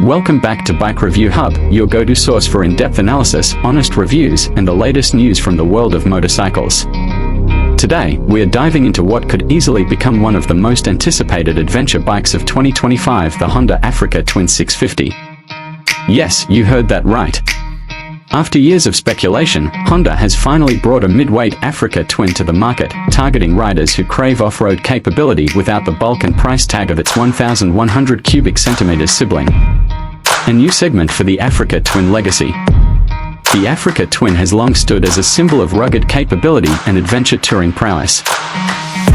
Welcome back to Bike Review Hub, your go-to source for in-depth analysis, honest reviews, and the latest news from the world of motorcycles. Today, we are diving into what could easily become one of the most anticipated adventure bikes of 2025, the Honda Africa Twin 650. Yes, you heard that right. After years of speculation, Honda has finally brought a mid-weight Africa Twin to the market, targeting riders who crave off-road capability without the bulk and price tag of its 1,100 cubic centimeters sibling. A new segment for the Africa Twin legacy. The Africa Twin has long stood as a symbol of rugged capability and adventure touring prowess.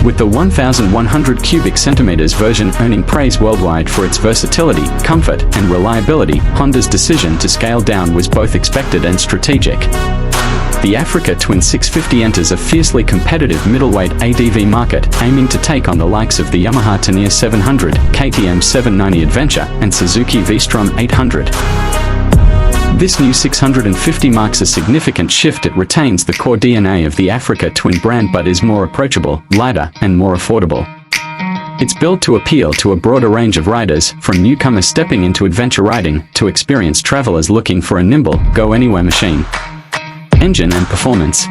With the 1,100 cubic centimeters version earning praise worldwide for its versatility, comfort, and reliability, Honda's decision to scale down was both expected and strategic. The Africa Twin 650 enters a fiercely competitive middleweight ADV market, aiming to take on the likes of the Yamaha Tenere 700, KTM 790 Adventure, and Suzuki V-Strom 800. This new 650 marks a significant shift. It retains the core DNA of the Africa Twin brand but is more approachable, lighter, and more affordable. It's built to appeal to a broader range of riders, from newcomers stepping into adventure riding, to experienced travelers looking for a nimble, go-anywhere machine. Engine and performance.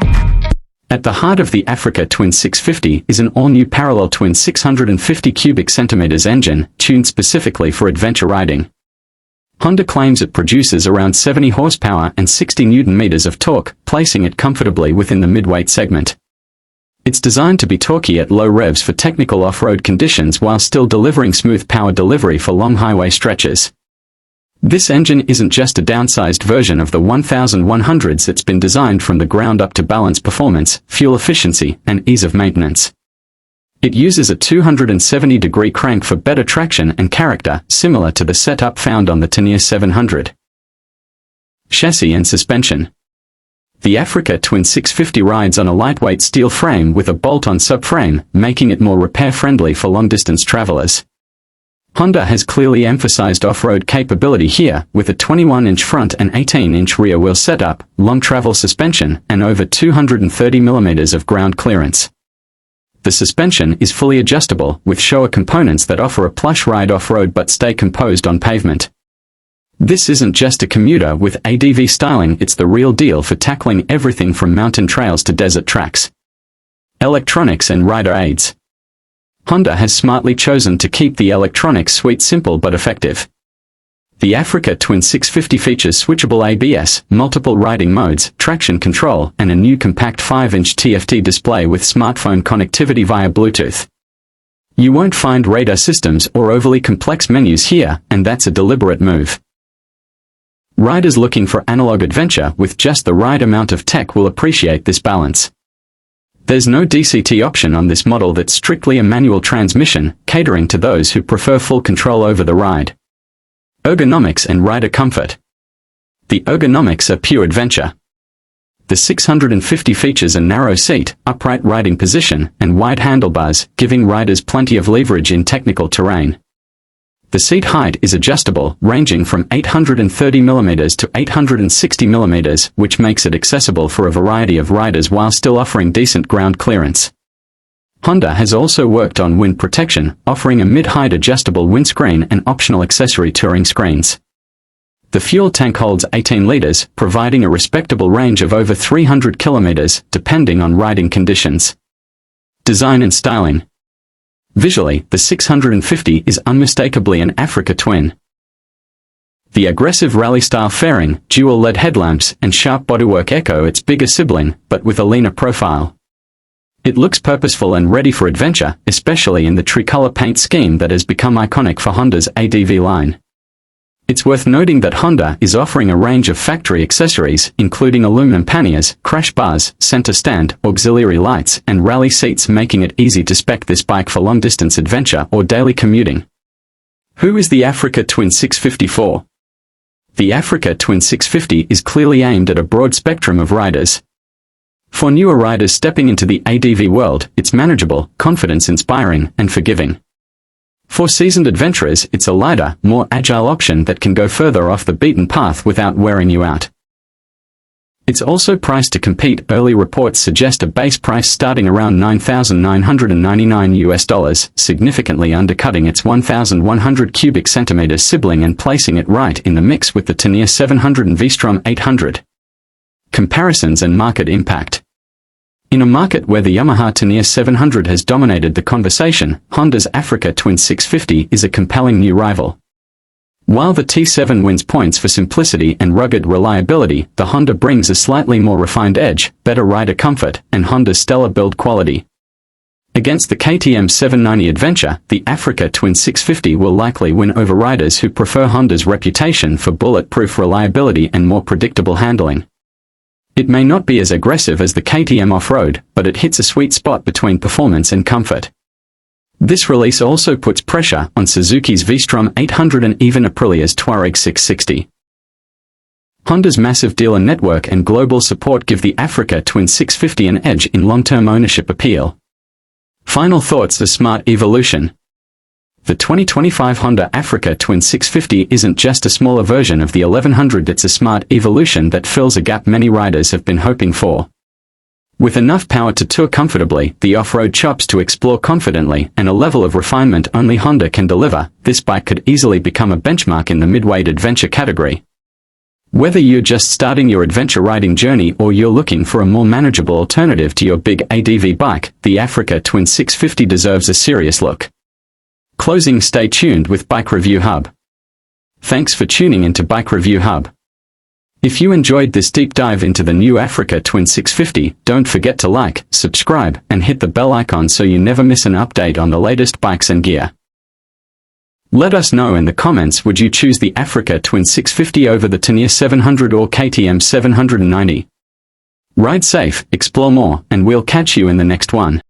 At the heart of the Africa Twin 650 is an all-new parallel twin 650 cubic centimeters engine, tuned specifically for adventure riding. Honda claims it produces around 70 horsepower and 60 Nm of torque, placing it comfortably within the midweight segment. It's designed to be torquey at low revs for technical off-road conditions while still delivering smooth power delivery for long highway stretches. This engine isn't just a downsized version of the 1100s. It's been designed from the ground up to balance performance, fuel efficiency, and ease of maintenance. It uses a 270-degree crank for better traction and character, similar to the setup found on the Tenere 700. Chassis and suspension. The Africa Twin 650 rides on a lightweight steel frame with a bolt-on subframe, making it more repair-friendly for long-distance travelers. Honda has clearly emphasized off-road capability here, with a 21-inch front and 18-inch rear wheel setup, long travel suspension, and over 230 mm of ground clearance. The suspension is fully adjustable, with Showa components that offer a plush ride off-road but stay composed on pavement. This isn't just a commuter with ADV styling, it's the real deal for tackling everything from mountain trails to desert tracks. Electronics and rider aids. Honda has smartly chosen to keep the electronics suite simple but effective. The Africa Twin 650 features switchable ABS, multiple riding modes, traction control, and a new compact 5-inch TFT display with smartphone connectivity via Bluetooth. You won't find radar systems or overly complex menus here, and that's a deliberate move. Riders looking for analog adventure with just the right amount of tech will appreciate this balance. There's no DCT option on this model. That's strictly a manual transmission, catering to those who prefer full control over the ride. Ergonomics and rider comfort. The ergonomics are pure adventure. The 650 features a narrow seat, upright riding position, and wide handlebars, giving riders plenty of leverage in technical terrain. The seat height is adjustable, ranging from 830 mm to 860 mm, which makes it accessible for a variety of riders while still offering decent ground clearance. Honda has also worked on wind protection, offering a mid-height adjustable windscreen and optional accessory touring screens. The fuel tank holds 18 liters, providing a respectable range of over 300 kilometers, depending on riding conditions. Design and styling. Visually, the 650 is unmistakably an Africa Twin. The aggressive rally-style fairing, dual LED headlamps, and sharp bodywork echo its bigger sibling, but with a leaner profile. It looks purposeful and ready for adventure, especially in the tricolor paint scheme that has become iconic for Honda's ADV line. It's worth noting that Honda is offering a range of factory accessories, including aluminum panniers, crash bars, center stand, auxiliary lights, and rally seats, making it easy to spec this bike for long-distance adventure or daily commuting. Who is the Africa Twin 650 for? The Africa Twin 650 is clearly aimed at a broad spectrum of riders. For newer riders stepping into the ADV world, it's manageable, confidence-inspiring, and forgiving. For seasoned adventurers, it's a lighter, more agile option that can go further off the beaten path without wearing you out. It's also priced to compete. Early reports suggest a base price starting around $9,999 significantly undercutting its 1,100 cubic centimeters sibling and placing it right in the mix with the Taniya 700 and V-Strom 800. Comparisons and market impact. In a market where the Yamaha Taniya 700 has dominated the conversation, Honda's Africa Twin 650 is a compelling new rival. While the T7 wins points for simplicity and rugged reliability, the Honda brings a slightly more refined edge, better rider comfort, and Honda's stellar build quality. Against the KTM 790 Adventure, the Africa Twin 650 will likely win over riders who prefer Honda's reputation for bulletproof reliability and more predictable handling. It may not be as aggressive as the KTM off-road, but it hits a sweet spot between performance and comfort. This release also puts pressure on Suzuki's V-Strom 800 and even Aprilia's Touareg 660. Honda's massive dealer network and global support give the Africa Twin 650 an edge in long-term ownership appeal. Final thoughts: the smart evolution. The 2025 Honda Africa Twin 650 isn't just a smaller version of the 1100, it's a smart evolution that fills a gap many riders have been hoping for. With enough power to tour comfortably, the off-road chops to explore confidently, and a level of refinement only Honda can deliver, this bike could easily become a benchmark in the midweight adventure category. Whether you're just starting your adventure riding journey or you're looking for a more manageable alternative to your big ADV bike, the Africa Twin 650 deserves a serious look. Closing: stay tuned with Bike Review Hub. Thanks for tuning into Bike Review Hub. If you enjoyed this deep dive into the new Africa Twin 650, don't forget to like, subscribe, and hit the bell icon so you never miss an update on the latest bikes and gear. Let us know in the comments, would you choose the Africa Twin 650 over the Taniya 700 or KTM 790? Ride safe, explore more, and we'll catch you in the next one.